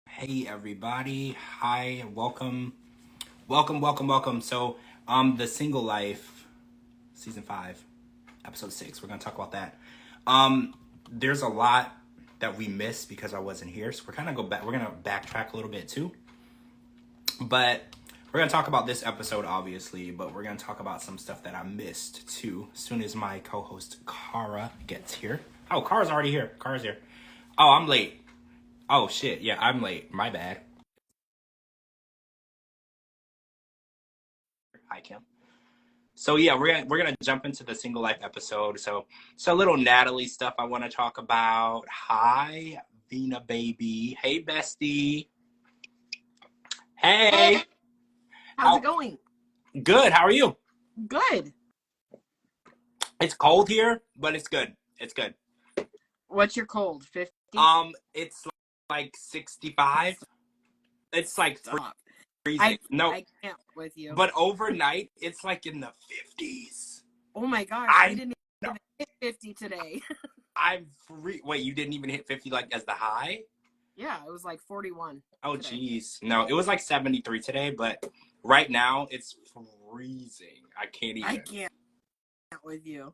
Hey everybody. Hi, welcome. Welcome. So, The Single Life, season 5, episode 6. We're going to talk about that. There's a lot that we missed because I wasn't here. So we're going to backtrack a little bit too. But we're going to talk about this episode obviously, but we're going to talk about some stuff that I missed too as soon as my co-host Kara gets here. Oh, Kara's already here. Kara's here. Oh, I'm late. Oh shit. Yeah, I'm late. My bad. Hi, Kim. So yeah, we're gonna jump into the single life episode. So a little Natalie stuff I want to talk about. Hi, Vina baby. Hey, bestie. Hey, Hey. how's it How going? good? How are you? Good. It's cold here, but it's good. It's good. What's your cold? 50? It's like 65. It's like Stop. freezing. I No, I can't with you. but overnight it's like in the 50s. Oh my gosh, we I didn't know. even hit 50 today. Wait, you didn't even hit 50 like as the high? Yeah, it was like 41 Oh, today. geez. No, it was like 73 today, but right now it's freezing. I can't I even. can't with you.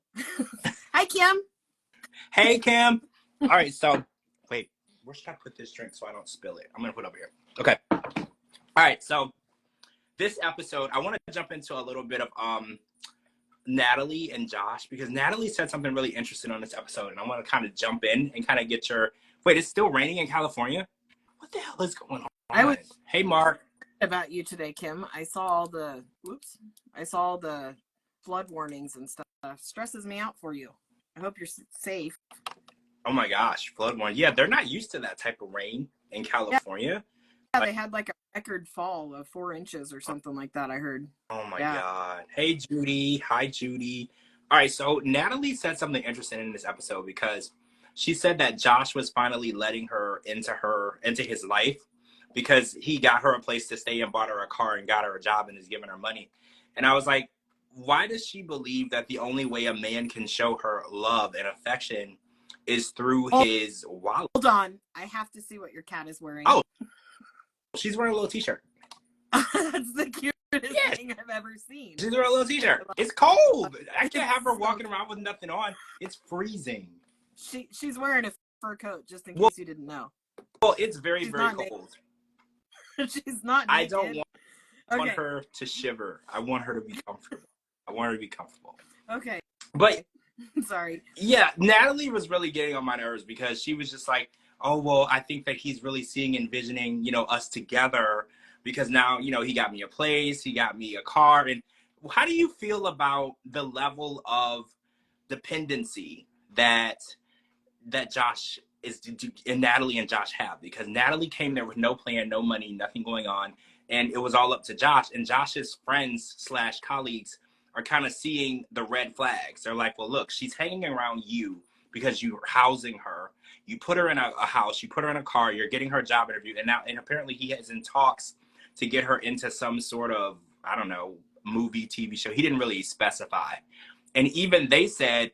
Hi, Kim. Hey, Kim. All right, so wait, where should I put this drink so I don't spill it? I'm going to put it over here. Okay. All right, so this episode, I want to jump into a little bit of Natalie and Josh because Natalie said something really interesting on this episode, and I want to kind of jump in and kind of get your. Wait, it's still raining in California? What the hell is going I was on? Hey, Mark. about you today, Kim. I saw all the I saw all the flood warnings and stuff. Stresses me out for you. I hope you're safe. Oh my gosh, flood warning. Yeah, they're not used to that type of rain in Yeah, California. they had like a record fall of 4 inches or something like that, I heard. Oh my Yeah. God. Hey, Judy. Hi, Judy. All right, so Natalie said something interesting in this episode because she said that Josh was finally letting her into his life because he got her a place to stay and bought her a car and got her a job and is giving her money. And I was like, why does she believe that the only way a man can show her love and affection is through his wallet? Hold on. I have to see what your cat is wearing. Oh, she's wearing a little t-shirt. That's the cutest Yeah, thing I've ever seen. she's wearing a little t-shirt. It's cold. I can't It's have her so walking around with nothing on. It's freezing. she's wearing a fur coat, just in Well, case you didn't know. it's very, She's very not cold. naked. She's not I naked. don't want Okay. her to shiver. I want her to be comfortable. I want her to be comfortable. Okay. But Sorry. yeah, Natalie was really getting on my nerves because she was just like, oh, well, I think that he's really seeing, envisioning, us together because now, he got me a place, he got me a car. And how do you feel about the level of dependency that Josh is and Natalie and Josh have? Because Natalie came there with no plan, no money, nothing going on, and it was all up to Josh. And Josh's friends slash colleagues are kind of seeing the red flags. They're like, well, look, she's hanging around you because you're housing her. You put her in a house, you put her in a car, you're getting her a job interview, and apparently he is in talks to get her into some sort of, I don't know, movie, TV show. He didn't really specify. And even they said,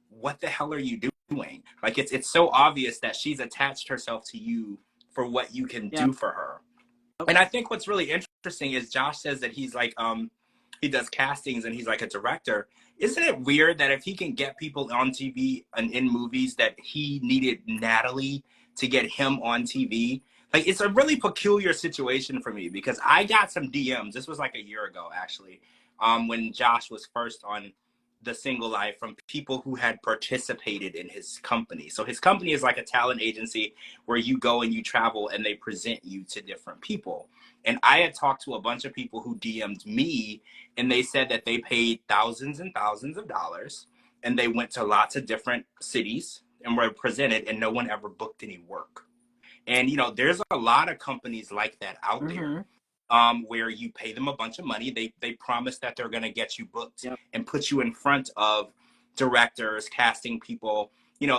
what the hell are you doing? Like it's so obvious that she's attached herself to you for what you can Yep. do for her. And I think what's really interesting is Josh says that he's like he does castings and he's like a director. Isn't it weird that if he can get people on TV and in movies that he needed Natalie to get him on TV? Like it's a really peculiar situation for me because I got some DMs. This was like a year ago actually, when Josh was first on The Single Life from people who had participated in his company. So his company is like a talent agency where you go and you travel and they present you to different people. And I had talked to a bunch of people who DM'd me and they said that they paid thousands and thousands of dollars and they went to lots of different cities and were presented and no one ever booked any work. And there's a lot of companies like that out there, where you pay them a bunch of money. They promise that they're going to get you booked Yep. and put you in front of directors, casting people,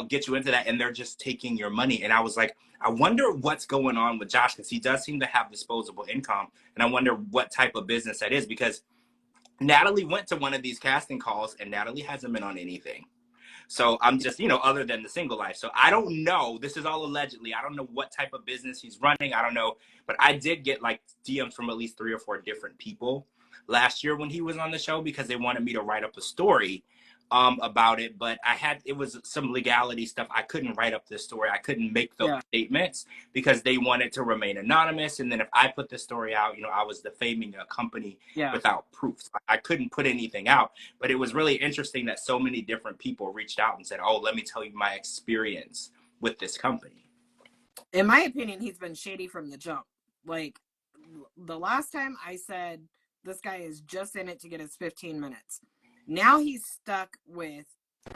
get you into that, and they're just taking your money. And I was like, I wonder what's going on with Josh because he does seem to have disposable income, and I wonder what type of business that is because Natalie went to one of these casting calls and Natalie hasn't been on anything. So I'm just, you know, other than the single life. So I don't know. This is all allegedly. I don't know what type of business he's running. I don't know. But I did get like DMs from at least 3 or 4 different people last year when he was on the show because they wanted me to write up a story about it. But it was some legality stuff. I couldn't write up this story. I couldn't make those statements because they wanted to remain anonymous. And then if I put the story out, you know, I was defaming a company without proof. So I couldn't put anything out. But it was really interesting that so many different people reached out and said, oh, let me tell you my experience with this company. In my opinion, he's been shady from the jump. Like, the last time I said, this guy is just in it to get his 15 minutes. Now he's stuck with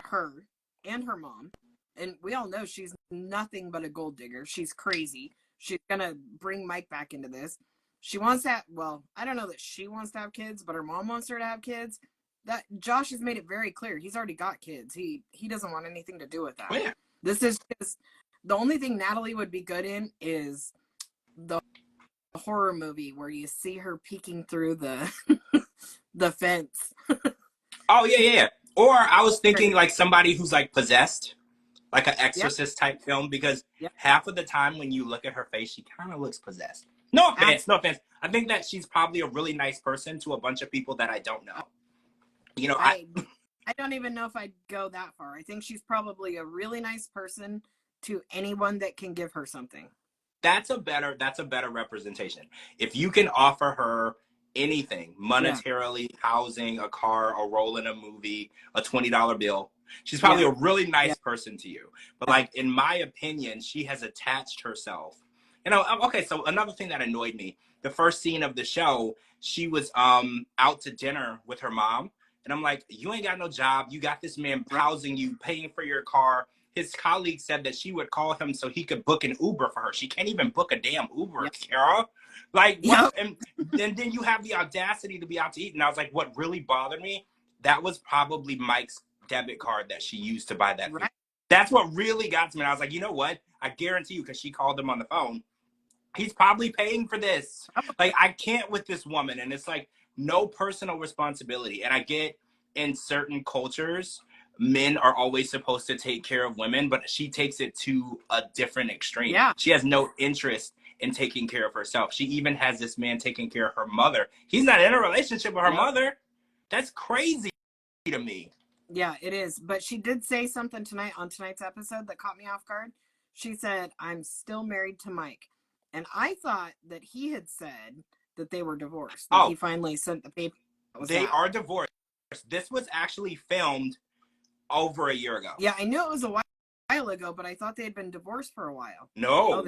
her and her mom. And we all know she's nothing but a gold digger. She's crazy. She's going to bring Mike back into this. She wants to have, well, I don't know that she wants to have kids, but her mom wants her to have kids. That Josh has made it very clear. He's already got kids. He doesn't want anything to do with that. Oh, yeah. This is just, the only thing Natalie would be good in is the horror movie where you see her peeking through the the fence. Oh, yeah. Or I was thinking like somebody who's like possessed, like an exorcist type film, because half of the time when you look at her face, she kind of looks possessed. No offense. I think that she's probably a really nice person to a bunch of people that I don't know. You know, I don't even know if I'd go that far. I think she's probably a really nice person to anyone that can give her something. That's a better representation. If you can offer her anything monetarily, housing, a car, a role in a movie, a $20 bill, she's probably a really nice person to you. But like, in my opinion, she has attached herself. You know, okay, so another thing that annoyed me, the first scene of the show, she was out to dinner with her mom. And I'm like, you ain't got no job. You got this man housing you, paying for your car. His colleague said that she would call him so he could book an Uber for her. She can't even book a damn Uber, Kara. Like, what? And then you have the audacity to be out to eat. And I was like, what really bothered me, that was probably Mike's debit card that she used to buy that food. That's what really got to me. And I was like, you know what? I guarantee you, because she called him on the phone, he's probably paying for this. Like, I can't with this woman. And it's like, no personal responsibility. And I get in certain cultures, men are always supposed to take care of women, but she takes it to a different extreme. Yeah. She has no interest in taking care of herself. She even has this man taking care of her mother. He's not in a relationship with her mother. That's crazy to me. Yeah, it is. But she did say something tonight on tonight's episode that caught me off guard. She said, I'm still married to Mike. And I thought that he had said that they were divorced. That he finally sent the paper. They are divorced. This was actually filmed over a year ago. Yeah, I knew it was a while ago, but I thought they had been divorced for a while. No,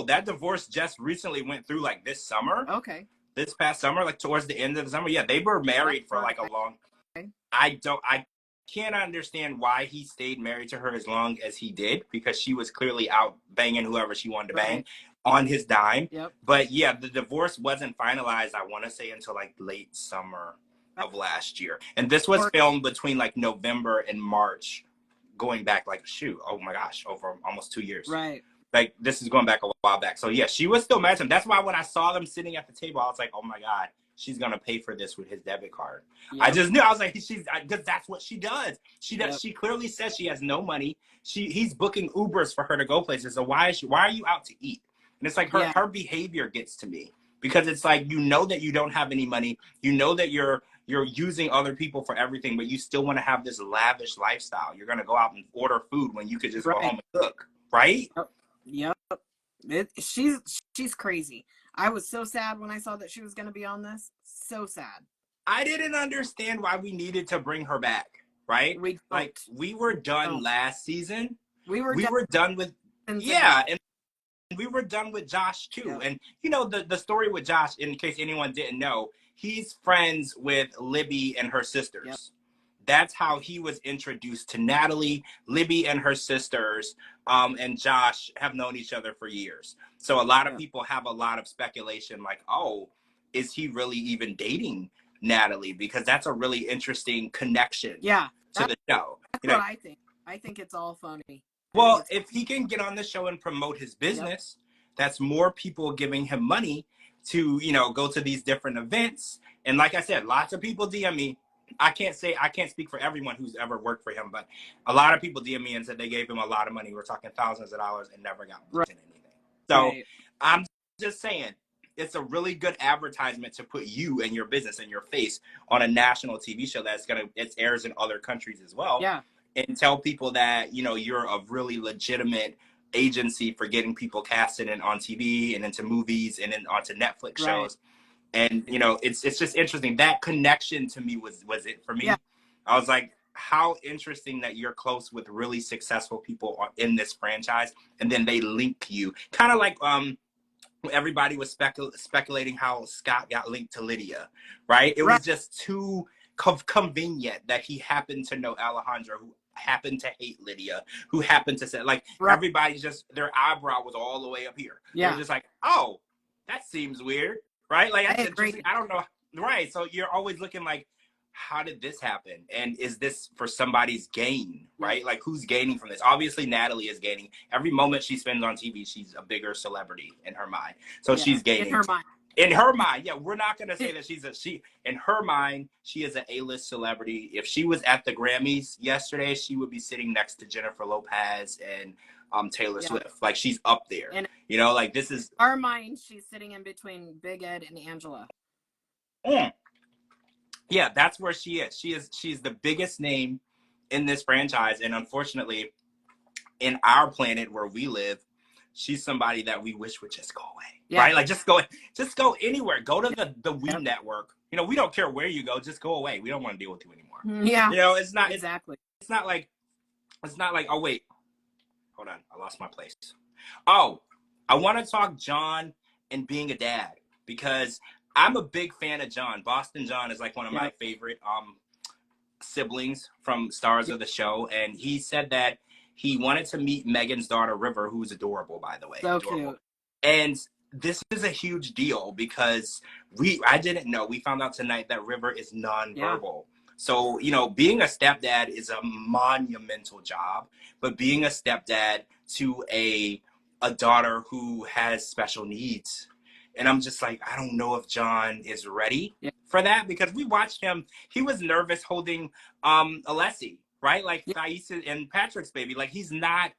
that divorce just recently went through like this summer. Okay. This past summer, like towards the end of the summer. Yeah, they were married for like a long. I can't understand why he stayed married to her as long as he did, because she was clearly out banging whoever she wanted to bang on his dime. But yeah, the divorce wasn't finalized, I want to say, until like late summer of last year. And this was filmed between like November and March, going back like, oh my gosh, over almost 2 years. Right. Like, this is going back a while back. So yeah, she was still married to him. That's why when I saw them sitting at the table, I was like, oh my God, she's going to pay for this with his debit card. I just knew. I was like, because that's what she does. She does. She clearly says she has no money. He's booking Ubers for her to go places. So why are you out to eat? And it's like her behavior gets to me, because it's like, you know that you don't have any money. You know that you're using other people for everything, but you still want to have this lavish lifestyle. You're going to go out and order food when you could just go home and cook, right? Yep. She's crazy. I was so sad when I saw that she was going to be on this. So sad. I didn't understand why we needed to bring her back, right? We were done last season. We were done with and we were done with Josh too. And you know, the story with Josh, in case anyone didn't know, he's friends with Libby and her sisters. That's how he was introduced to Natalie. Libby and her sisters and Josh have known each other for years. So a lot of people have a lot of speculation, like, oh, is he really even dating Natalie? Because that's a really interesting connection to the show. That's what I think. I think it's all funny. Well, if he can get on the show and promote his business, that's more people giving him money to, you know, go to these different events. And like I said, lots of people DM me. I can't speak for everyone who's ever worked for him, but a lot of people DM me and said they gave him a lot of money. We're talking thousands of dollars and never got booked in anything. So Right. I'm just saying, it's a really good advertisement to put you and your business and your face on a national TV show it airs in other countries as well. Yeah. And tell people that, you know, you're a really legitimate agency for getting people casted in on TV and into movies and then onto Netflix shows. Right. And you know, it's just interesting. That connection to me was it for me. Yeah. I was like, how interesting that you're close with really successful people in this franchise, and then they link you, kind of like everybody was speculating how Scott got linked to Lydia, right? It was just too convenient that he happened to know Alejandra, who happened to hate Lydia, who happened to say, like, everybody just, their eyebrow was all the way up here. Yeah. They're just like, oh, that seems weird, right? Like, that's interesting. I don't know. Right. So you're always looking like, how did this happen? And is this for somebody's gain, right? Like, who's gaining from this? Obviously, Natalie is gaining. Every moment she spends on TV, she's a bigger celebrity in her mind. So she's gaining. In her mind. In her mind, yeah, we're not going to say that in her mind, she is an A-list celebrity. If she was at the Grammys yesterday, she would be sitting next to Jennifer Lopez and Taylor Swift. Like, she's up there. And, you know, like, this is... Our mind, she's sitting in between Big Ed and Angela. Yeah, that's where she is. She's the biggest name in this franchise. And unfortunately, in our planet where we live, she's somebody that we wish would just go away. Yeah. Right? Like, just go anywhere. Go to the We Network. You know, we don't care where you go, just go away. We don't want to deal with you anymore. Yeah. You know, it's not exactly. It's not like, oh wait. Hold on, I lost my place. Oh, I want to talk John and being a dad, because I'm a big fan of John. Boston John is like one of my favorite siblings from stars of the show. And he said that he wanted to meet Megan's daughter, River, who's adorable, by the way. So adorable. Cute. And this is a huge deal because I didn't know. We found out tonight that River is nonverbal. Yeah. So, you know, being a stepdad is a monumental job, but being a stepdad to a daughter who has special needs. And I'm just like, I don't know if John is ready for that, because we watched him. He was nervous holding Alessi, right? Like Thaisa and Patrick's baby. Like, he's not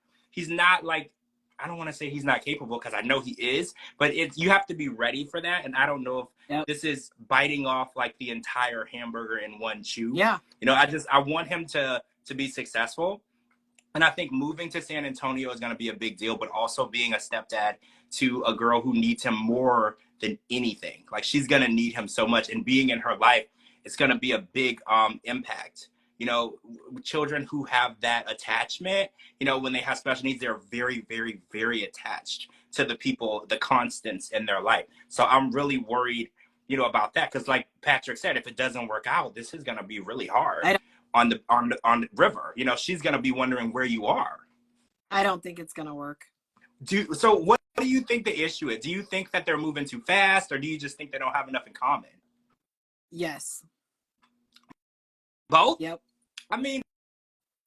like, I don't want to say he's not capable, because I know he is, but you have to be ready for that. And I don't know if this is biting off like the entire hamburger in one chew. Yeah. You know, I want him to be successful. And I think moving to San Antonio is going to be a big deal, but also being a stepdad to a girl who needs him more than anything. Like, she's going to need him so much, and being in her life, it's going to be a big impact. You know, children who have that attachment, you know, when they have special needs, they're very, very, very attached to the people, the constants in their life. So I'm really worried, you know, about that. Because like Patrick said, if it doesn't work out, this is going to be really hard on the River. You know, she's going to be wondering where you are. I don't think it's going to work. So what do you think the issue is? Do you think that they're moving too fast, or do you just think they don't have enough in common? Yes. Both? Yep. I mean,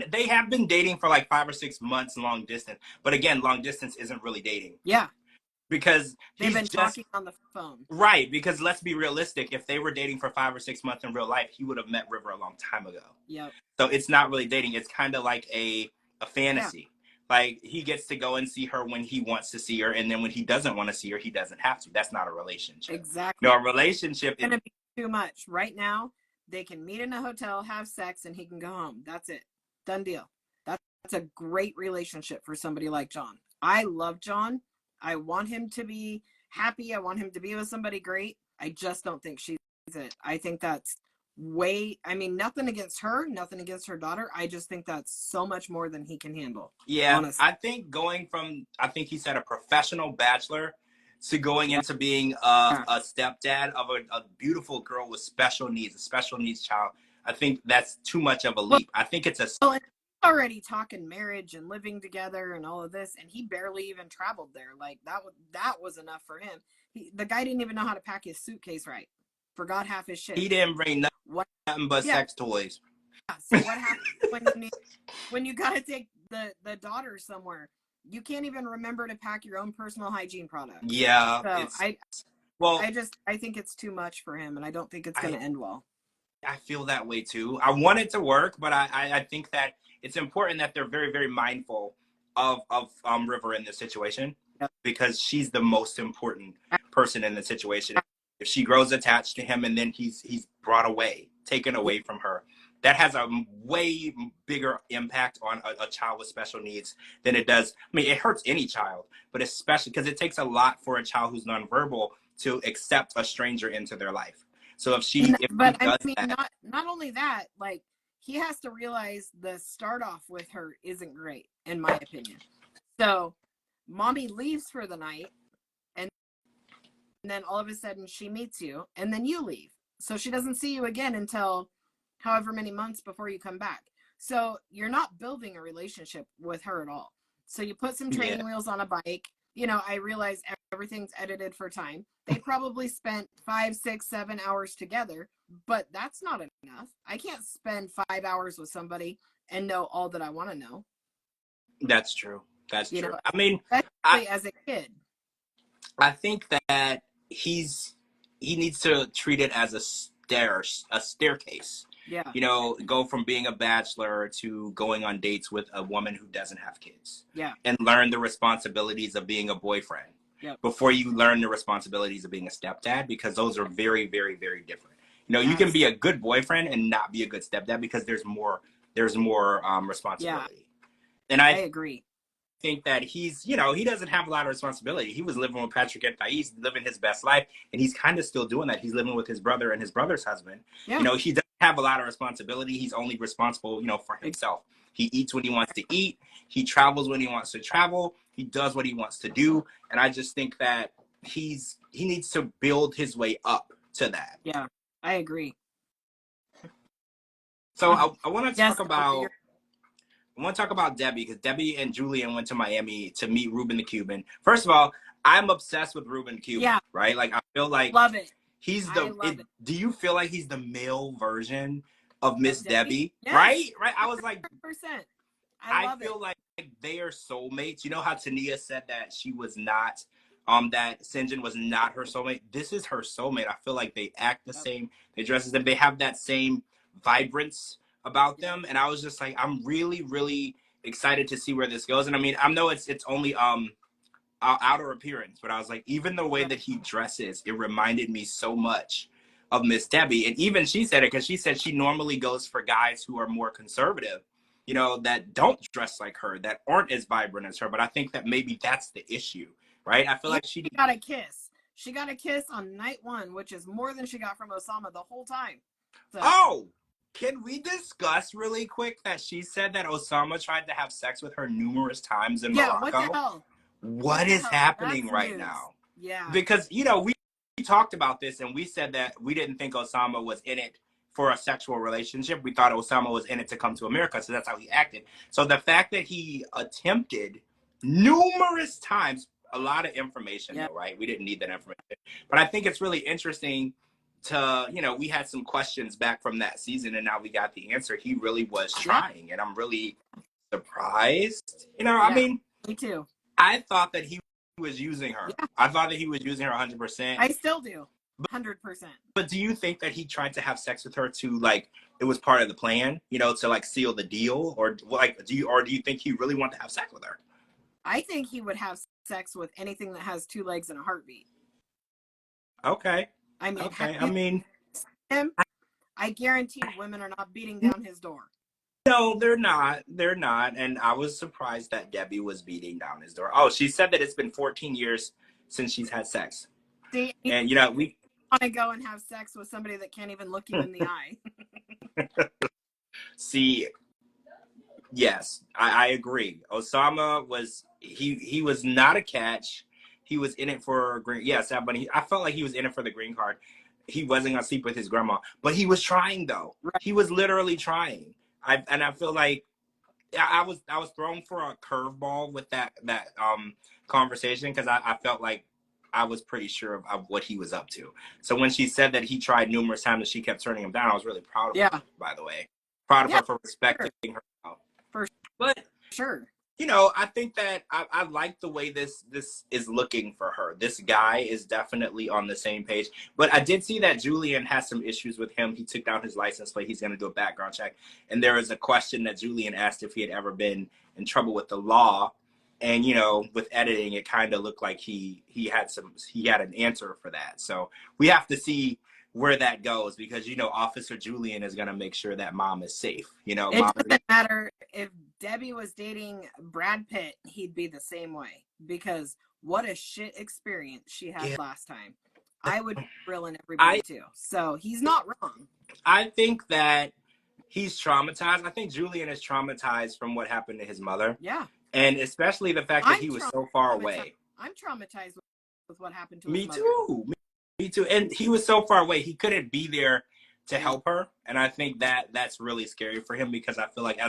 they have been dating for like 5 or 6 months long distance. But again, long distance isn't really dating. Yeah. Because they've been talking on the phone. Right. Because let's be realistic. If they were dating for 5 or 6 months in real life, he would have met River a long time ago. Yep. So it's not really dating. It's kind of like a fantasy. Yeah. Like, he gets to go and see her when he wants to see her. And then when he doesn't want to see her, he doesn't have to. That's not a relationship. Exactly. No, a relationship is going to be too much. Right now, they can meet in a hotel, have sex, and he can go home. That's it. Done deal. That's a great relationship for somebody like John. I love John. I want him to be happy. I want him to be with somebody great. I just don't think she's it. I think that's nothing against her, nothing against her daughter. I just think that's so much more than he can handle. Yeah, honestly. I think going from, he said a professional bachelor to going into being a stepdad of a beautiful girl with special needs, a special needs child, I think that's too much of a leap. I think it's already talking marriage and living together and all of this, and he barely even traveled there. Like, that was enough for him. The guy didn't even know how to pack his suitcase right. Forgot half his shit. He didn't bring nothing but sex toys. Yeah, so what happens when you gotta take the daughter somewhere? You can't even remember to pack your own personal hygiene products. Yeah. So I think it's too much for him, and I don't think it's going to end well. I feel that way too. I want it to work, but I think that it's important that they're very, very mindful of River in this situation, Yep. because she's the most important person in the situation. If she grows attached to him and then he's brought away, taken away from her, that has a way bigger impact on a child with special needs than it does. I mean, it hurts any child, but especially because it takes a lot for a child who's nonverbal to accept a stranger into their life. So if she But I does mean, that, not only that, like he has to realize the start off with her isn't great, in my opinion. So mommy leaves for the night, and then all of a sudden she meets you, and then you leave. So she doesn't see you again until however many months before you come back. So you're not building a relationship with her at all. So you put some yeah, training wheels on a bike. You know, I realize everything's edited for time. They probably spent 5, 6, 7 hours together, but that's not enough. I can't spend 5 hours with somebody and know all that I want to know. that's true. That's You true. know, I mean, I especially as a kid. I think that he needs to treat it as a staircase. Yeah. You know, go from being a bachelor to going on dates with a woman who doesn't have kids, Yeah. and learn the responsibilities of being a boyfriend Yep. before you learn the responsibilities of being a stepdad, because those are very, very, very different. You know, you can Yes. be a good boyfriend and not be a good stepdad because there's more Yeah, responsibility. And I I agree. think that he doesn't have a lot of responsibility. He was living with Patrick and Thais, living his best life, and he's kind of still doing that. He's living with his brother and his brother's husband. Yeah. You know, he doesn't have a lot of responsibility. He's only responsible, for himself. He eats when he wants to eat. He travels when he wants to travel. He does what he wants to do. And I just think that he needs to build his way up to that. Yeah, I agree. So I want to Yes, talk about Debbie, because Debbie and Julian went to Miami to meet Ruben the Cuban. First of all, I'm obsessed with Ruben Cuban. Yeah. Right? Like, I feel like love it. he's I love it. do you feel like he's the male version of Miss Debbie? Yes. Right? I was like, 100%. I feel like they are soulmates. You know how Tania said that she was not, that Sinjin was not her soulmate? This is her soulmate. I feel like they act the same. They dress the same. They have that same vibrance about them. And I was just like, I'm really, really excited to see where this goes. And I mean, I know it's only outer appearance, but I was like, even the way that he dresses, it reminded me so much of Miss Debbie. And even she said it, because she said she normally goes for guys who are more conservative, that don't dress like her, that aren't as vibrant as her. But I think that maybe that's the issue, right? I feel like she got a kiss. She got a kiss on night 1, which is more than she got from Osama the whole time. So. Oh, can we discuss really quick that she said that Osama tried to have sex with her numerous times in Morocco? What the hell? What is happening right now? Yeah. Because, we talked about this, and we said that we didn't think Osama was in it for a sexual relationship. We thought Osama was in it to come to America, so that's how he acted. So the fact that he attempted numerous times, a lot of information, though, right? We didn't need that information. But I think it's really interesting to, we had some questions back from that season, and now we got the answer. He really was trying, and I'm really surprised. I mean, me too. I thought that he was using her. Yeah. I thought that he was using her 100%. I still do. 100%. But do you think that he tried to have sex with her to, like, it was part of the plan, to, like, seal the deal? Or, like, do you think he really wanted to have sex with her? I think he would have sex with anything that has 2 legs and a heartbeat. Okay. I mean, him, I guarantee women are not beating down his door. No, they're not. They're not. And I was surprised that Debbie was beating down his door. Oh, she said that it's been 14 years since she's had sex. See, and, we want to go and have sex with somebody that can't even look you in the eye. See, yes, I agree. Osama he was not a catch. He was in it for green. Yes, but I felt like he was in it for the green card. He wasn't gonna sleep with his grandma, but he was trying though. Right. He was literally trying. I feel like I was thrown for a curveball with that conversation, because I felt like I was pretty sure of what he was up to. So when she said that he tried numerous times and she kept turning him down, I was really proud of her, by the way. Proud of her for respecting her. For but sure. you know, I think that I like the way this is looking for her. This guy is definitely on the same page. But I did see that Julian has some issues with him. He took down his license plate. He's going to do a background check. And there was a question that Julian asked if he had ever been in trouble with the law. And, you know, with editing, it kind of looked like he had an answer for that. So we have to see where that goes, because, you know, Officer Julian is going to make sure that mom is safe. You know, It mom. doesn't matter if Debbie was dating Brad Pitt, he'd be the same way, because what a shit experience she had Yeah. last time. I would be grilling everybody too. So he's not wrong. I think that he's traumatized. I think Julian is traumatized from what happened to his mother. Yeah. And especially the fact that he was so far away. I'm traumatized with what happened to Me his mother. too. Me too. And he was so far away. He couldn't be there to help her. And I think that that's really scary for him, because I feel like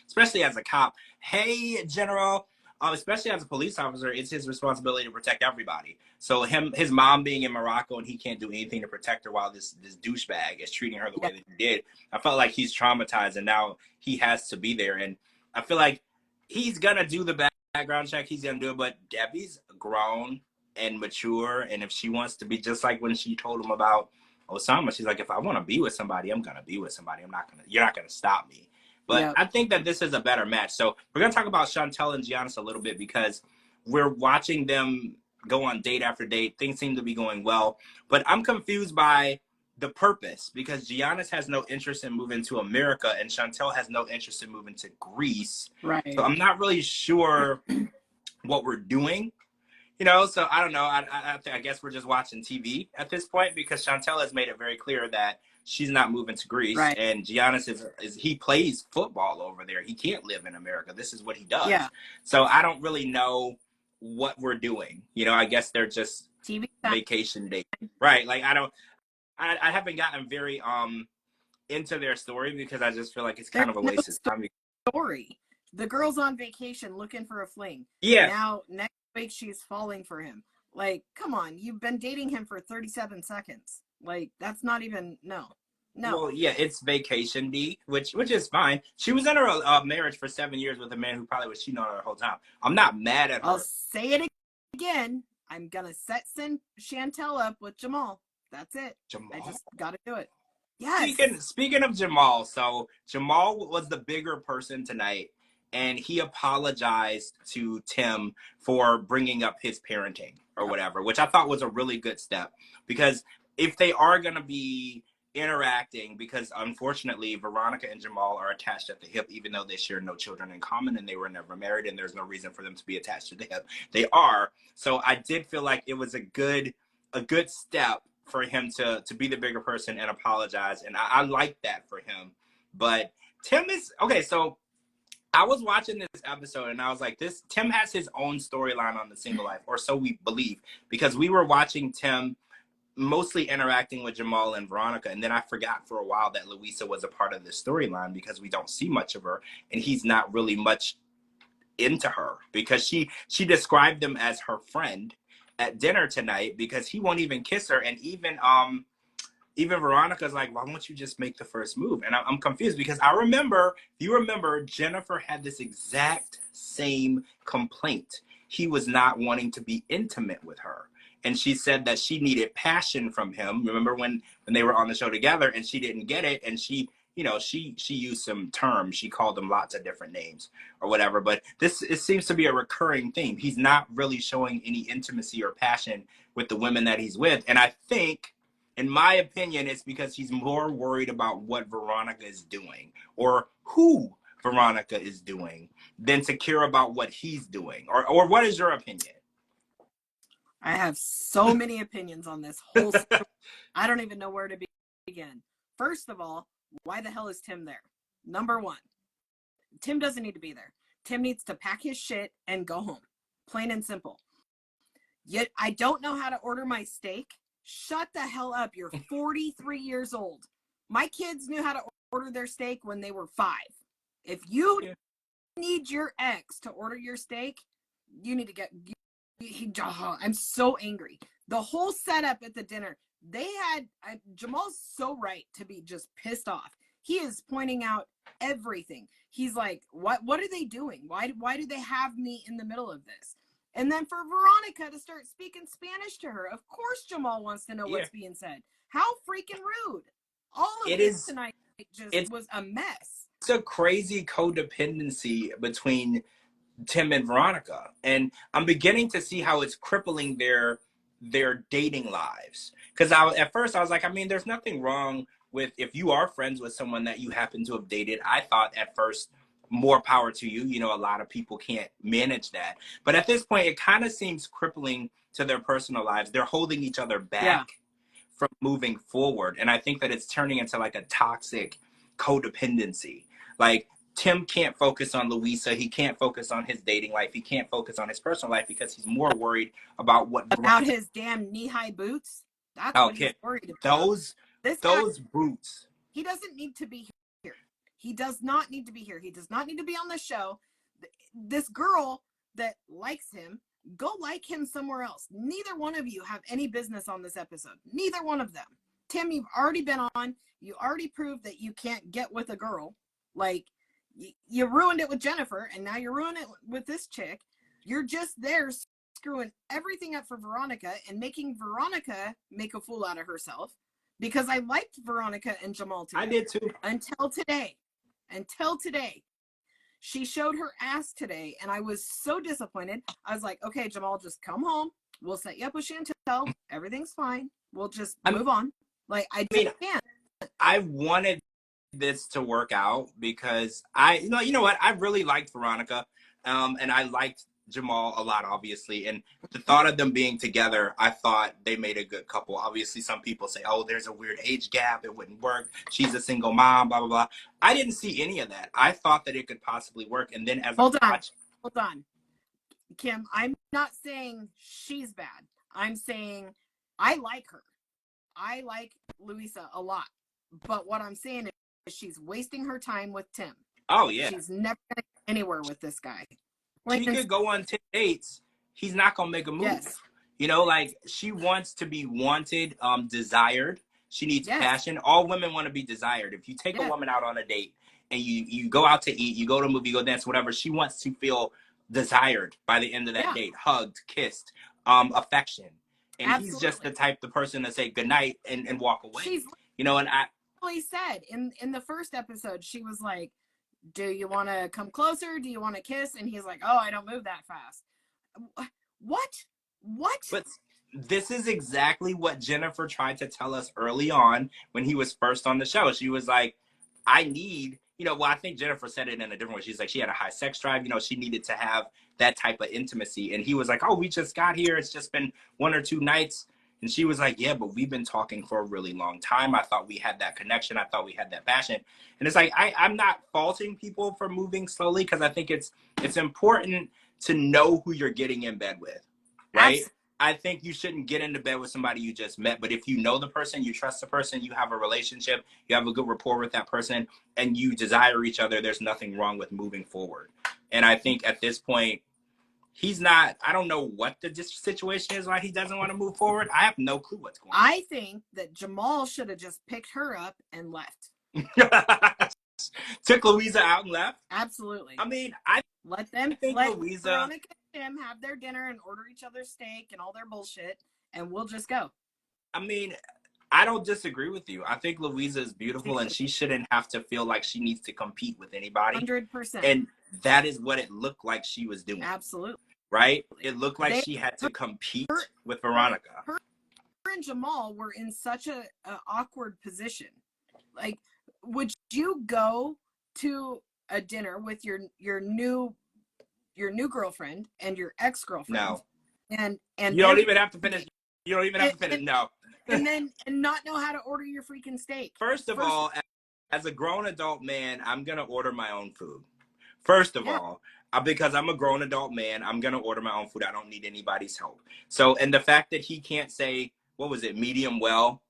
especially as a cop, hey, General, especially as a police officer, it's his responsibility to protect everybody. So his mom being in Morocco and he can't do anything to protect her while this douchebag is treating her the way that he did. I felt like he's traumatized, and now he has to be there. And I feel like he's going to do the background check. He's going to do it. But Debbie's grown and mature. And if she wants to be, just like when she told him about Osama, she's like, if I want to be with somebody, I'm going to be with somebody. You're not going to stop me. But I think that this is a better match. So we're going to talk about Chantel and Giannis a little bit, because we're watching them go on date after date. Things seem to be going well. But I'm confused by the purpose, because Giannis has no interest in moving to America and Chantel has no interest in moving to Greece. Right. So I'm not really sure what we're doing. You know, so I don't know. I guess we're just watching TV at this point, because Chantel has made it very clear that she's not moving to Greece. Right. And Giannis he plays football over there. He can't live in America. This is what he does. Yeah. So I don't really know what we're doing. You know, I guess they're just TV vacation days. Right. Like I haven't gotten very into their story, because I just feel like it's kind of a waste of time. Story. The girl's on vacation looking for a fling. Yeah. Now next week she's falling for him. Like, come on, you've been dating him for 37 seconds. Like, that's not even no. Well, yeah, it's vacation D, which is fine. She was in a marriage for 7 years with a man who probably was cheating on her the whole time. I'm not mad at her. I'll say it again. I'm gonna send Chantel up with Jamal. That's it. Jamal? I just gotta do it. Yes. Speaking of Jamal, so Jamal was the bigger person tonight, and he apologized to Tim for bringing up his parenting or whatever, which I thought was a really good step, because if they are going to be interacting, because unfortunately Veronica and Jamal are attached at the hip, even though they share no children in common and they were never married, and there's no reason for them to be attached to the hip. They are. So I did feel like it was a good step for him to be the bigger person and apologize. And I like that for him. But Tim is okay. So I was watching this episode and I was like, Tim has his own storyline on The Single Life, or so we believe, because we were watching Tim mostly interacting with Jamal and Veronica. And then I forgot for a while that Louisa was a part of this storyline, because we don't see much of her and he's not really much into her, because she described them as her friend at dinner tonight, because he won't even kiss her. And even Veronica's like, why won't you just make the first move? And I'm confused, because you remember Jennifer had this exact same complaint. He was not wanting to be intimate with her. And she said that she needed passion from him. Remember when they were on the show together and she didn't get it, and she used some terms. She called them lots of different names or whatever. But it seems to be a recurring theme. He's not really showing any intimacy or passion with the women that he's with. And I think, in my opinion, it's because he's more worried about what Veronica is doing or who Veronica is doing than to care about what he's doing. Or what is your opinion? I have so many opinions on this whole story. I don't even know where to begin. First of all, why the hell is Tim there? Number one, Tim doesn't need to be there. Tim needs to pack his shit and go home. Plain and simple. Yet I don't know how to order my steak. Shut the hell up. You're 43 years old. My kids knew how to order their steak when they were 5. If you need your ex to order your steak, you need to get... I'm so angry. The whole setup at the dinner, they had... Jamal's so right to be just pissed off. He is pointing out everything. He's like, what are they doing? Why do they have me in the middle of this? And then for Veronica to start speaking Spanish to her, of course Jamal wants to know what's being said. How freaking rude. All of this tonight just was a mess. It's a crazy codependency between Tim and Veronica, and I'm beginning to see how it's crippling their dating lives. Because at first I was like, I mean, there's nothing wrong with if you are friends with someone that you happen to have dated. I thought at first, more power to you. You know, a lot of people can't manage that, but at this point, it kind of seems crippling to their personal lives. They're holding each other back from moving forward, and I think that it's turning into like a toxic codependency. Like, Tim can't focus on Louisa. He can't focus on his dating life. He can't focus on his personal life because he's more worried about his damn knee-high boots. That's what he's worried about. Those boots. He doesn't need to be here. He does not need to be here. He does not need to be on the show. This girl that likes him, go like him somewhere else. Neither one of you have any business on this episode. Neither one of them. Tim, you've already been on. You already proved that you can't get with a girl. Like, you ruined it with Jennifer, and now you're ruining it with this chick. You're just there screwing everything up for Veronica and making Veronica make a fool out of herself. Because I liked Veronica and Jamal together. I did too. Until today. She showed her ass today, and I was so disappointed. I was like, okay, Jamal, just come home. We'll set you up with Chantel. Everything's fine. We'll just move on. Like, I can't. I wanted this to work out because you know what? I really liked Veronica, and I liked Jamal a lot, obviously. And the thought of them being together, I thought they made a good couple. Obviously, some people say, oh, there's a weird age gap. It wouldn't work. She's a single mom, blah, blah, blah. I didn't see any of that. I thought that it could possibly work. And then Hold on. Kim, I'm not saying she's bad. I'm saying I like her. I like Louisa a lot. But what I'm saying is she's wasting her time with Tim. Oh, yeah. She's never going to get anywhere with this guy. She could go on 10 dates. He's not going to make a move. Yes. You know, like, she wants to be wanted, desired. She needs passion. All women want to be desired. If you take a woman out on a date and you go out to eat, you go to a movie, you go dance, whatever, she wants to feel desired by the end of that date. Hugged, kissed, affection. And he's just the person to say goodnight and walk away. You know, and I said in the first episode, she was like, do you want to come closer? Do you want to kiss? And he's like, oh, I don't move that fast. What? But this is exactly what Jennifer tried to tell us early on when he was first on the show. She was like, I need, I think Jennifer said it in a different way. She's like, she had a high sex drive. She needed to have that type of intimacy. And he was like, oh, we just got here. It's just been 1 or 2 nights. And she was like, yeah, but we've been talking for a really long time. I thought we had that connection. I thought we had that passion. And it's like, I'm not faulting people for moving slowly because I think it's important to know who you're getting in bed with, right? Absolutely. I think you shouldn't get into bed with somebody you just met. But if you know the person, you trust the person, you have a relationship, you have a good rapport with that person, and you desire each other, there's nothing wrong with moving forward. And I think at this point, he's not, I don't know what the situation is, why he doesn't want to move forward. I have no clue what's going on. I think that Jamal should have just picked her up and left. Took Louisa out and left? Absolutely. I mean, let Louisa, Veronica and Tim have their dinner and order each other steak and all their bullshit, and we'll just go. I mean, I don't disagree with you. I think Louisa is beautiful, and she shouldn't have to feel like she needs to compete with anybody. 100%. And that is what it looked like she was doing. Absolutely. Right? It looked like she had to compete with Veronica. Her and Jamal were in such a awkward position. Like, would you go to a dinner with your new girlfriend and your ex-girlfriend? No. And you don't even have to finish. You don't even have to finish. No. and not know how to order your freaking steak. First of all, as a grown adult man, I'm gonna order my own food. First of all, because I'm a grown adult man, I'm going to order my own food. I don't need anybody's help. So, and the fact that he can't say, what was it, medium well,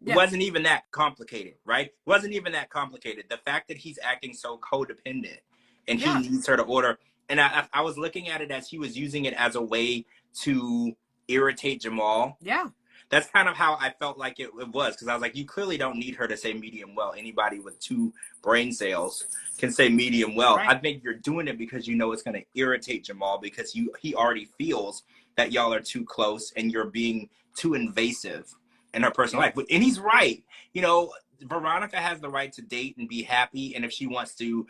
it wasn't even that complicated, right? It wasn't even that complicated. The fact that he's acting so codependent and he needs her to order. And I was looking at it as he was using it as a way to irritate Jamal. Yeah. That's kind of how I felt like it was, because I was like, you clearly don't need her to say medium well. Anybody with 2 brain cells can say medium well. Right. I think you're doing it because you know it's going to irritate Jamal, because he already feels that y'all are too close and you're being too invasive in her personal life. And he's right. You know, Veronica has the right to date and be happy, and if she wants to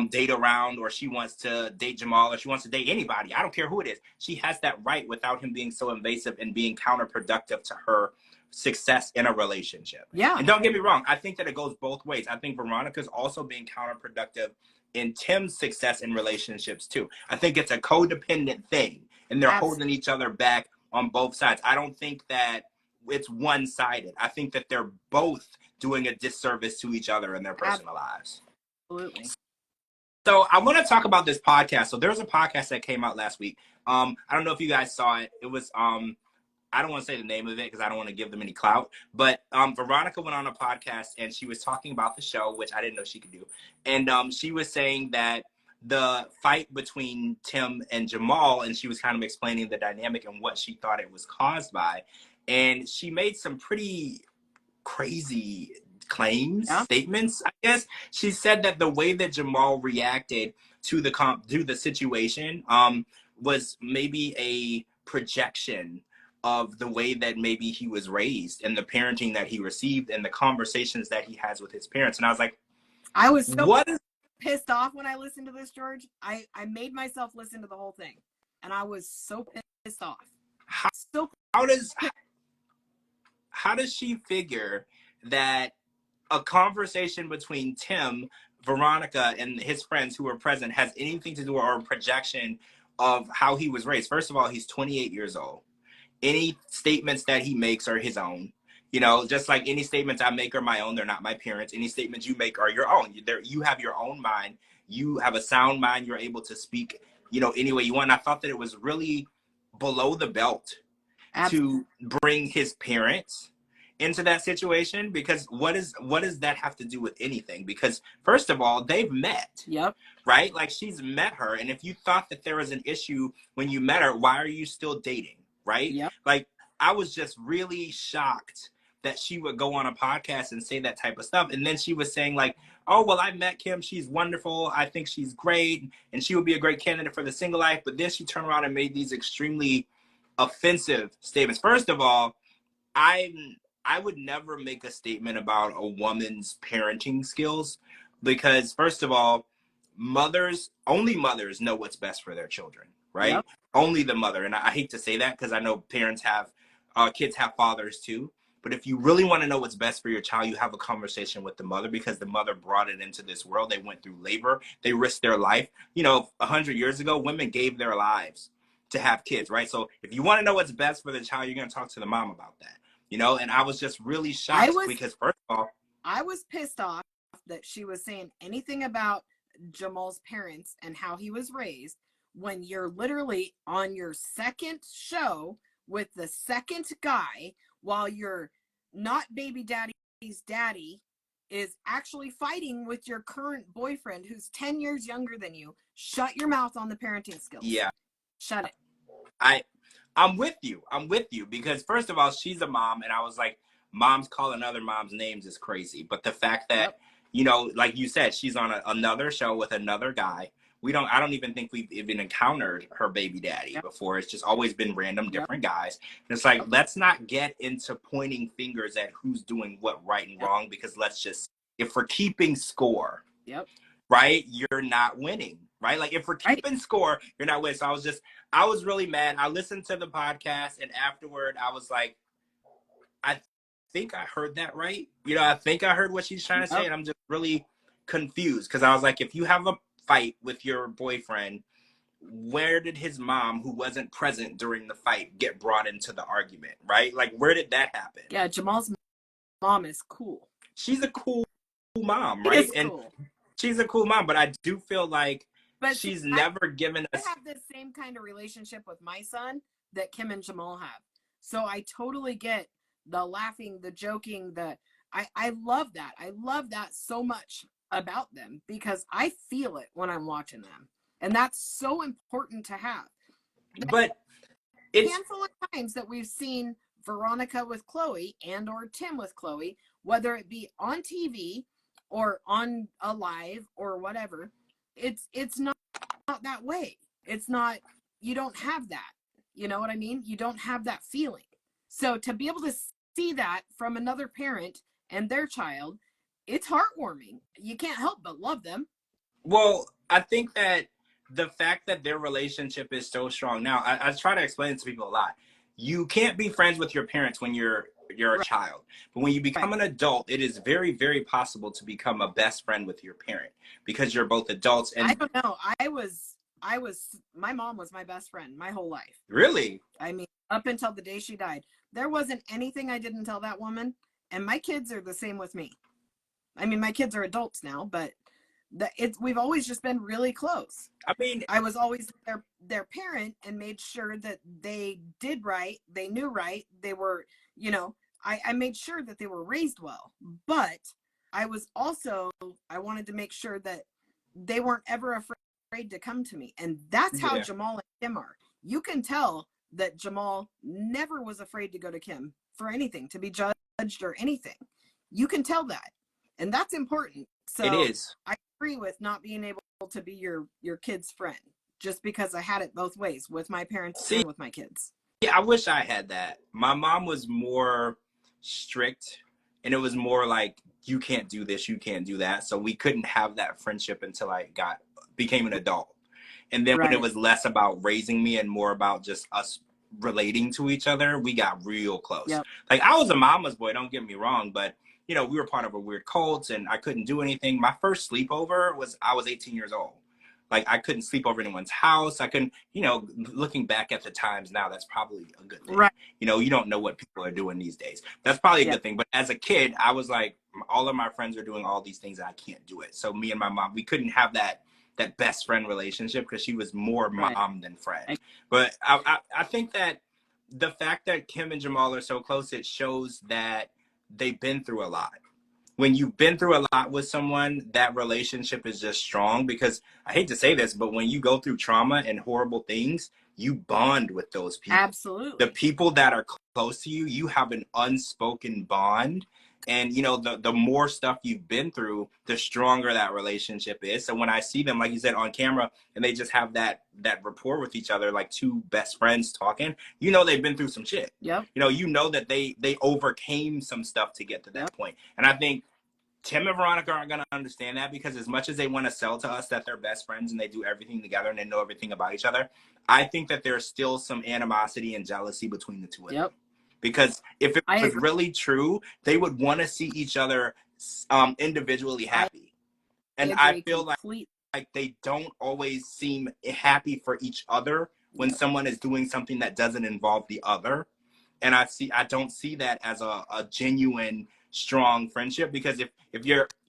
date around, or she wants to date Jamal, or she wants to date anybody, I don't care who it is, she has that right without him being so invasive and being counterproductive to her success in a relationship. Yeah. And don't get me wrong, I think that it goes both ways. I think Veronica's also being counterproductive in Tim's success in relationships too. I think it's a codependent thing, and they're holding each other back on both sides. I don't think that it's one-sided. I think that they're both doing a disservice to each other in their personal lives. Absolutely. So I want to talk about this podcast. So there's a podcast that came out last week. I don't know if you guys saw it. It was I don't want to say the name of it because I don't want to give them any clout. But Veronica went on a podcast and she was talking about the show, which I didn't know she could do. And she was saying that the fight between Tim and Jamal, and she was kind of explaining the dynamic and what she thought it was caused by. And she made some pretty crazy claims, statements, I guess. She said that the way that Jamal reacted to the situation was maybe a projection of the way that maybe he was raised and the parenting that he received and the conversations that he has with his parents. And I was like, I was so pissed off when I listened to this, George. I made myself listen to the whole thing, and I was so pissed off. How does she figure that a conversation between Tim, Veronica, and his friends who were present has anything to do, or a projection of how he was raised? First of all, he's 28 years old. Any statements that he makes are his own. You know, just like any statements I make are my own. They're not my parents. Any statements you make are your own. You have your own mind. You have a sound mind. You're able to speak, any way you want. And I thought that it was really below the belt to bring his parents into that situation, because what does that have to do with anything? Because first of all, they've met. Yep. Right? Like, she's met her. And if you thought that there was an issue when you met her, why are you still dating? Right? Yep. Like, I was just really shocked that she would go on a podcast and say that type of stuff. And then she was saying like, oh, well, I met Kim. She's wonderful. I think she's great. And she would be a great candidate for the single life. But then she turned around and made these extremely offensive statements. First of all, I would never make a statement about a woman's parenting skills, because first of all, only mothers know what's best for their children, right? Yep. Only the mother. And I hate to say that because I know parents have, kids have fathers too. But if you really want to know what's best for your child, you have a conversation with the mother, because the mother brought it into this world. They went through labor. They risked their life. 100 years ago, women gave their lives to have kids, right? So if you want to know what's best for the child, you're going to talk to the mom about that. And I was just really shocked because first of all, I was pissed off that she was saying anything about Jamal's parents and how he was raised when you're literally on your second show with the second guy, while your not baby daddy's daddy is actually fighting with your current boyfriend who's 10 years younger than you. Shut your mouth on the parenting skills. Yeah. Shut it. I'm with you. Because first of all, she's a mom, and I was like, moms calling other moms names is crazy. But the fact that, like you said, she's on another show with another guy. I don't even think we've even encountered her baby daddy before. It's just always been random different guys. And it's like, let's not get into pointing fingers at who's doing what right and wrong, because if we're keeping score, right, you're not winning. Right? Like, if we're keeping score, you're not winning. So I was really mad. I listened to the podcast, and afterward, I was like, I think I heard that right. I think I heard what she's trying to say, and I'm just really confused, because I was like, if you have a fight with your boyfriend, where did his mom, who wasn't present during the fight, get brought into the argument? Right? Like, where did that happen? Yeah, Jamal's mom is cool. She's a cool mom, right? And she's a cool mom, but I do feel like she's never given us. I have the same kind of relationship with my son that Kim and Jamal have. So I totally get the laughing, the joking, I love that. I love that so much about them, because I feel it when I'm watching them. And that's so important to have. But it's a handful of times that we've seen Veronica with Chloe and or Tim with Chloe, whether it be on TV or on a live or whatever, it's not that way. It's not, you don't have that. You know what I mean? You don't have that feeling. So to be able to see that from another parent and their child, it's heartwarming. You can't help but love them. Well, I think that the fact that their relationship is so strong now, I try to explain it to people a lot. You can't be friends with your parents when you're a Right. child, but when you become an adult, it is very, very possible to become a best friend with your parent because you're both adults. And I don't know. My mom was my best friend my whole life. really, I mean, up until the day she died, there wasn't anything I didn't tell that woman. And my kids are the same with me. I mean, my kids are adults now, but we've always just been really close. I mean, I was always their parent and made sure that they did right, they knew right, they were, I made sure that they were raised well. But I wanted to make sure that they weren't ever afraid to come to me. And that's how yeah, Jamal and Kim are. You can tell that Jamal never was afraid to go to Kim for anything, to be judged or anything. You can tell that. And that's important. it So is. I agree with not being able to be your kid's friend, just because I had it both ways with my parents See, and with my kids. yeah, I wish I had that. My mom was more strict, and it was more like, you can't do this, you can't do that. So we couldn't have that friendship until I became an adult. And then when it Right. was less about raising me and more about just us relating to each other, we got real close. Yep. Like, I was a mama's boy, don't get me wrong, but we were part of a weird cult and I couldn't do anything. My first sleepover I was 18 years old. Like, I couldn't sleep over anyone's house. I couldn't, looking back at the times now, that's probably a good thing. Right. You don't know what people are doing these days. That's probably a Yep. good thing. But as a kid, I was like, all of my friends are doing all these things and I can't do it. So me and my mom, we couldn't have that best friend relationship because she was more Right. mom than friend. But I think that the fact that Kim and Jamal are so close, it shows that they've been through a lot. When you've been through a lot with someone, that relationship is just strong because I hate to say this, but when you go through trauma and horrible things, you bond with those people. Absolutely. The people that are close to you, you have an unspoken bond. And the more stuff you've been through, the stronger that relationship is. So when I see them, like you said, on camera, and they just have that rapport with each other, like two best friends talking, they've been through some shit. Yep. That they overcame some stuff to get to that point. And I think Tim and Veronica aren't going to understand that, because as much as they want to sell to us that they're best friends and they do everything together and they know everything about each other, I think that there's still some animosity and jealousy between the two of them. Yep. Because if it was agree. really true, they would want to see each other individually happy. And I feel like they don't always seem happy for each other when someone is doing something that doesn't involve the other. And I don't see that as a genuine, strong friendship, because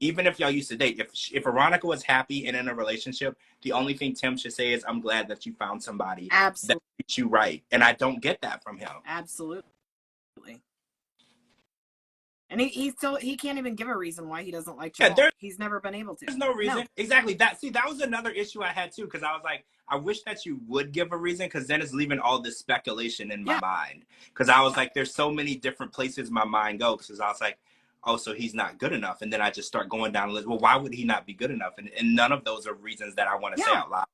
even if y'all used to date, if Veronica was happy and in a relationship, the only thing Tim should say is, I'm glad that you found somebody that treats you right. And I don't get that from him. Absolutely. And he can't even give a reason why he doesn't like Jamal. Yeah, he's never been able to. There's no reason. No. Exactly. That was another issue I had too, because I was like, I wish that you would give a reason, because then it's leaving all this speculation in my mind. Because I was like, there's so many different places my mind goes. Because I was like, oh, so he's not good enough. And then I just start going down the list. Well, why would he not be good enough? And none of those are reasons that I want to say out loud.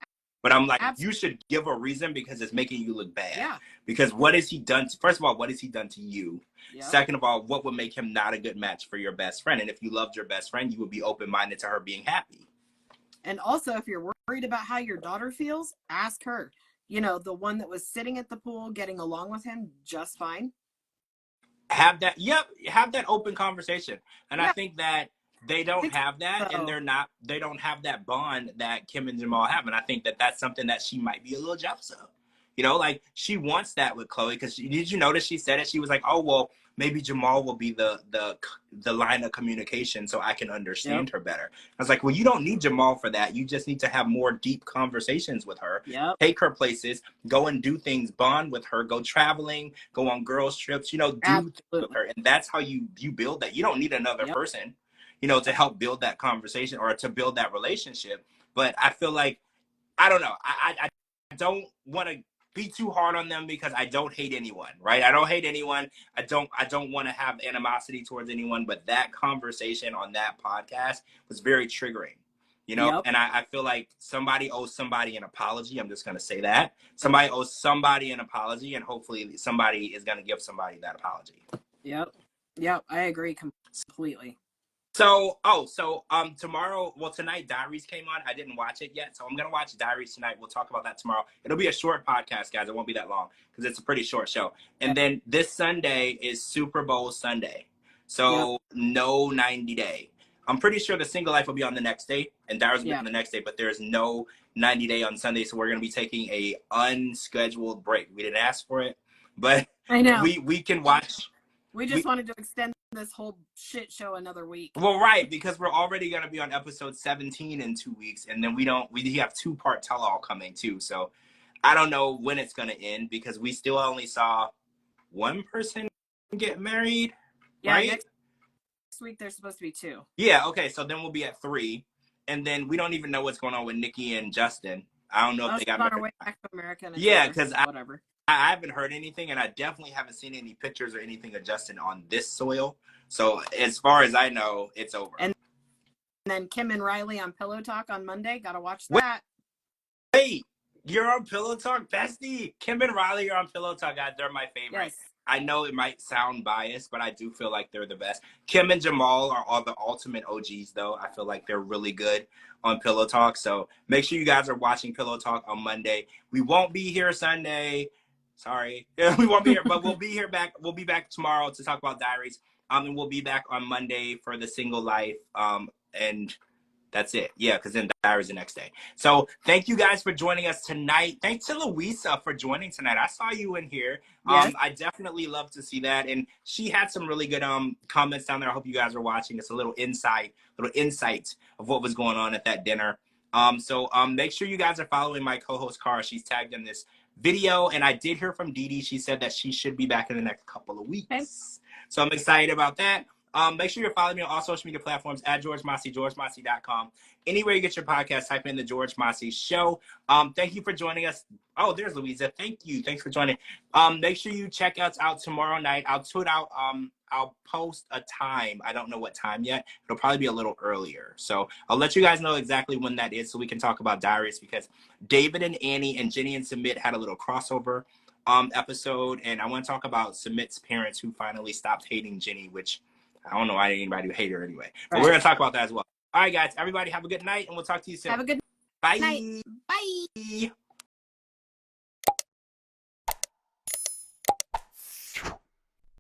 But I'm like, you should give a reason, because it's making you look bad. Yeah. Because what has he done? First of all, what has he done to you? Yep. Second of all, what would make him not a good match for your best friend? And if you loved your best friend, you would be open-minded to her being happy. And also, if you're worried about how your daughter feels, ask her. The one that was sitting at the pool getting along with him just fine. Have that open conversation. And I think that they don't have that, and they don't have that bond that Kim and Jamal have. And I think that that's something that she might be a little jealous of. Like, she wants that with Chloe, because did you notice she said it? She was like, oh, well, maybe Jamal will be the line of communication so I can understand her better. I was like, well, you don't need Jamal for that. You just need to have more deep conversations with her. Yep. Take her places, go and do things, bond with her, go traveling, go on girls' trips, do things with her. And that's how you build that. You don't need another person, to help build that conversation or to build that relationship. But I feel like, I don't know. I don't want to be too hard on them because I don't hate anyone, right? I don't hate anyone. I don't want to have animosity towards anyone, but that conversation on that podcast was very triggering. You know, Yep. and I feel like somebody owes somebody an apology. I'm just going to say that. Somebody owes somebody an apology, and hopefully somebody is going to give somebody that apology. Yep. I agree completely. So, tomorrow, well, tonight, Diaries came on. I didn't watch it yet, so I'm going to watch Diaries tonight. We'll talk about that tomorrow. It'll be a short podcast, guys. It won't be that long because it's a pretty short show. And then this Sunday is Super Bowl Sunday. So, no 90 Day. I'm pretty sure the Single Life will be on the next day, and Diaries will be on the next day, but there's no 90 Day on Sunday, so we're going to be taking a unscheduled break. We didn't ask for it, but I know. we can watch. We just wanted to extend this whole shit show another week. Well, right, because we're already going to be on episode 17 in 2 weeks, and then we have 2-part tell-all coming too. So I don't know when it's going to end because we still only saw one person get married, right? Next week there's supposed to be 2. Yeah, okay, so then we'll be at 3, and then we don't even know what's going on with Nikki and Justin. I don't know if they got married. On our way back to America. Yeah, because whatever. I haven't heard anything, and I definitely haven't seen any pictures or anything of Justin on this soil. So as far as I know, it's over. And then Kim and Riley on Pillow Talk on Monday. Gotta watch that. Wait, you're on Pillow Talk, bestie? Kim and Riley are on Pillow Talk, guys. They're my favorite. Yes. I know it might sound biased, but I do feel like they're the best. Kim and Jamal are all the ultimate OGs, though. I feel like they're really good on Pillow Talk. So make sure you guys are watching Pillow Talk on Monday. We won't be here Sunday. Sorry. We won't be here, but we'll be here back. We'll be back tomorrow to talk about Diaries. And we'll be back on Monday for the Single Life. And that's it. Yeah, because then Diaries the next day. So thank you guys for joining us tonight. Thanks to Louisa for joining tonight. I saw you in here. Yes. I definitely love to see that. And she had some really good comments down there. I hope you guys are watching. It's a little insight of what was going on at that dinner. So make sure you guys are following my co-host Kara. She's tagged in this video, and I did hear from Dee Dee. She said that she should be back in the next couple of weeks. Okay. So I'm excited about that. Make sure you're following me on all social media platforms at George Mossey, georgemossey.com. Anywhere you get your podcast, type in the George Mossey Show. Thank you for joining us. Oh, there's Louisa. Thank you. Thanks for joining. Make sure you check us out tomorrow night. I'll post a time. I don't know what time yet. It'll probably be a little earlier. So I'll let you guys know exactly when that is so we can talk about Diaries, because David and Annie and Jenny and Submit had a little crossover episode. And I want to talk about Submit's parents who finally stopped hating Jenny, which I don't know why anybody would hate her anyway. But we're going to talk about that as well. All right, guys. Everybody have a good night, and we'll talk to you soon. Have a good Bye. night. Bye.